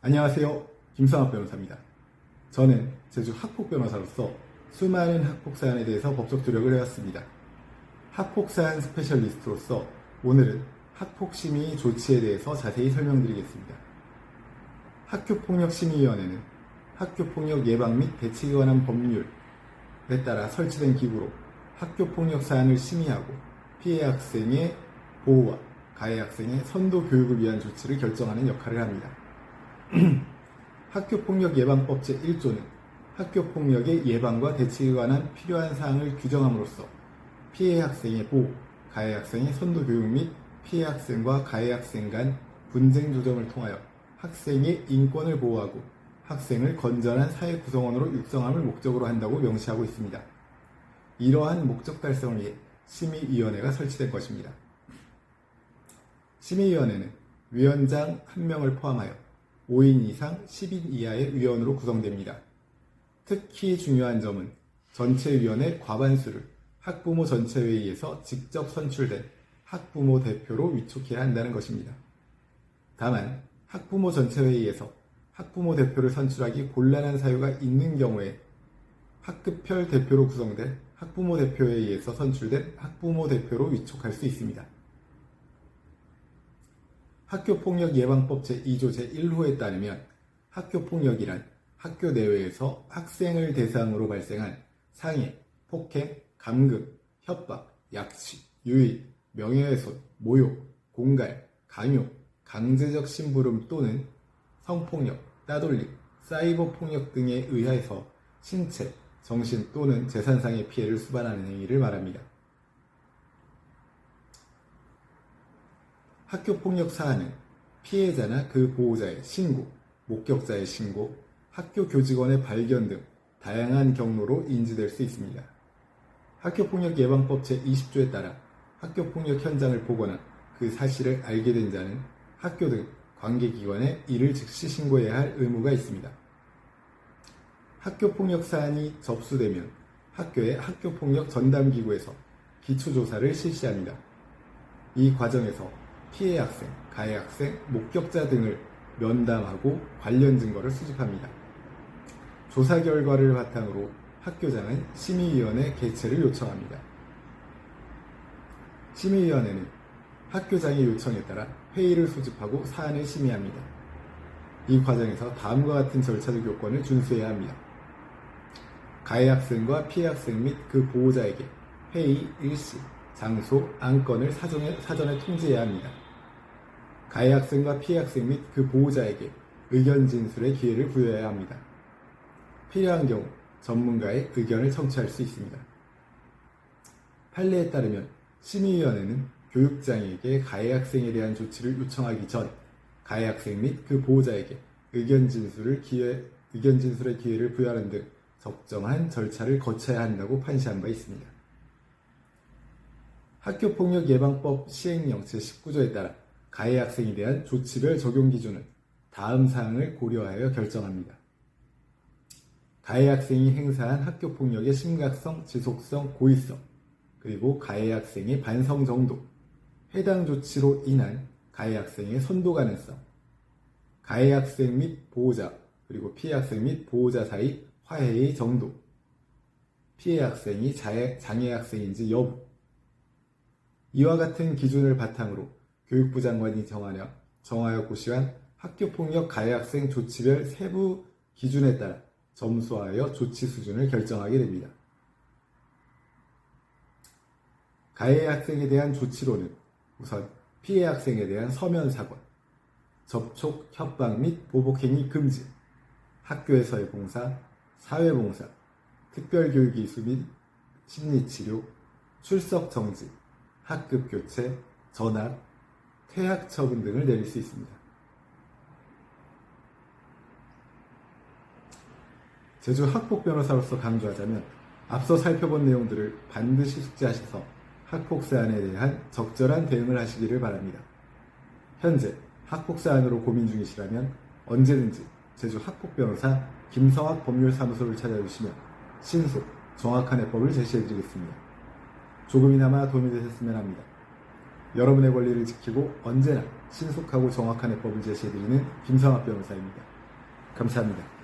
안녕하세요. 김성학 변호사입니다. 저는 제주 학폭 변호사로서 수많은 학폭 사안에 대해서 법적 조력을 해왔습니다. 학폭 사안 스페셜리스트로서 오늘은 학폭심의 조치에 대해서 자세히 설명드리겠습니다. 학교폭력심의위원회는 학교폭력 예방 및 대책에 관한 법률에 따라 설치된 기구로 학교폭력 사안을 심의하고 피해 학생의 보호와 가해 학생의 선도 교육을 위한 조치를 결정하는 역할을 합니다. 학교폭력 예방법 제1조는 학교폭력의 예방과 대책에 관한 필요한 사항을 규정함으로써 피해 학생의 보호, 가해 학생의 선도 교육 및 피해 학생과 가해 학생 간 분쟁 조정을 통하여 학생의 인권을 보호하고 학생을 건전한 사회 구성원으로 육성함을 목적으로 한다고 명시하고 있습니다. 이러한 목적 달성을 위해 심의위원회가 설치된 것입니다. 심의위원회는 위원장 1명을 포함하여 5인 이상 10인 이하의 위원으로 구성됩니다. 특히 중요한 점은 전체위원회 과반수를 학부모 전체회의에서 직접 선출된 학부모 대표로 위촉해야 한다는 것입니다. 다만 학부모 전체회의에서 학부모 대표를 선출하기 곤란한 사유가 있는 경우에 학급별 대표로 구성된 학부모 대표회의에서 선출된 학부모 대표로 위촉할 수 있습니다. 학교폭력 예방법 제2조 제1호에 따르면 학교폭력이란 학교 내외에서 학생을 대상으로 발생한 상해, 폭행, 감금, 협박, 약취, 유의, 명예훼손, 모욕, 공갈, 강요, 강제적 심부름 또는 성폭력, 따돌림, 사이버 폭력 등에 의해서 신체, 정신 또는 재산상의 피해를 수반하는 행위를 말합니다. 학교폭력 사안은 피해자나 그 보호자의 신고, 목격자의 신고, 학교 교직원의 발견 등 다양한 경로로 인지될 수 있습니다. 학교폭력 예방법 제20조에 따라 학교폭력 현장을 보거나 그 사실을 알게 된 자는 학교 등 관계기관에 이를 즉시 신고해야 할 의무가 있습니다. 학교폭력 사안이 접수되면 학교의 학교폭력 전담기구에서 기초조사를 실시합니다. 이 과정에서 피해 학생, 가해 학생, 목격자 등을 면담하고 관련 증거를 수집합니다. 조사 결과를 바탕으로 학교장은 심의위원회 개최를 요청합니다. 심의위원회는 학교장의 요청에 따라 회의를 소집하고 사안을 심의합니다. 이 과정에서 다음과 같은 절차적 요건을 준수해야 합니다. 가해 학생과 피해 학생 및 그 보호자에게 회의, 일시, 장소, 안건을 사전에 통지해야 합니다. 가해 학생과 피해 학생 및 그 보호자에게 의견 진술의 기회를 부여해야 합니다. 필요한 경우 전문가의 의견을 청취할 수 있습니다. 판례에 따르면 심의위원회는 교육장에게 가해 학생에 대한 조치를 요청하기 전 가해 학생 및 그 보호자에게 의견 진술의 기회를 부여하는 등 적정한 절차를 거쳐야 한다고 판시한 바 있습니다. 학교폭력 예방법 시행령 제19조에 따라 가해 학생에 대한 조치별 적용 기준은 다음 사항을 고려하여 결정합니다. 가해 학생이 행사한 학교폭력의 심각성, 지속성, 고의성, 그리고 가해 학생의 반성 정도, 해당 조치로 인한 가해 학생의 선도 가능성, 가해 학생 및 보호자, 그리고 피해 학생 및 보호자 사이 화해의 정도, 피해 학생이 장애 학생인지 여부, 이와 같은 기준을 바탕으로 교육부 장관이 정하여 고시한 학교폭력 가해 학생 조치별 세부 기준에 따라 점수하여 조치 수준을 결정하게 됩니다. 가해 학생에 대한 조치로는 우선 피해 학생에 대한 서면 사과, 접촉, 협박 및 보복행위 금지, 학교에서의 봉사, 사회봉사, 특별교육 이수 및 심리치료, 출석 정지, 학급 교체, 전학, 퇴학 처분 등을 내릴 수 있습니다. 제주 학폭 변호사로서 강조하자면 앞서 살펴본 내용들을 반드시 숙지하셔서 학폭 사안에 대한 적절한 대응을 하시기를 바랍니다. 현재 학폭 사안으로 고민 중이시라면 언제든지 제주 학폭 변호사 김성학 법률사무소를 찾아주시면 신속, 정확한 해법을 제시해드리겠습니다. 조금이나마 도움이 되셨으면 합니다. 여러분의 권리를 지키고 언제나 신속하고 정확한 해법을 제시해드리는 김성학 변호사입니다. 감사합니다.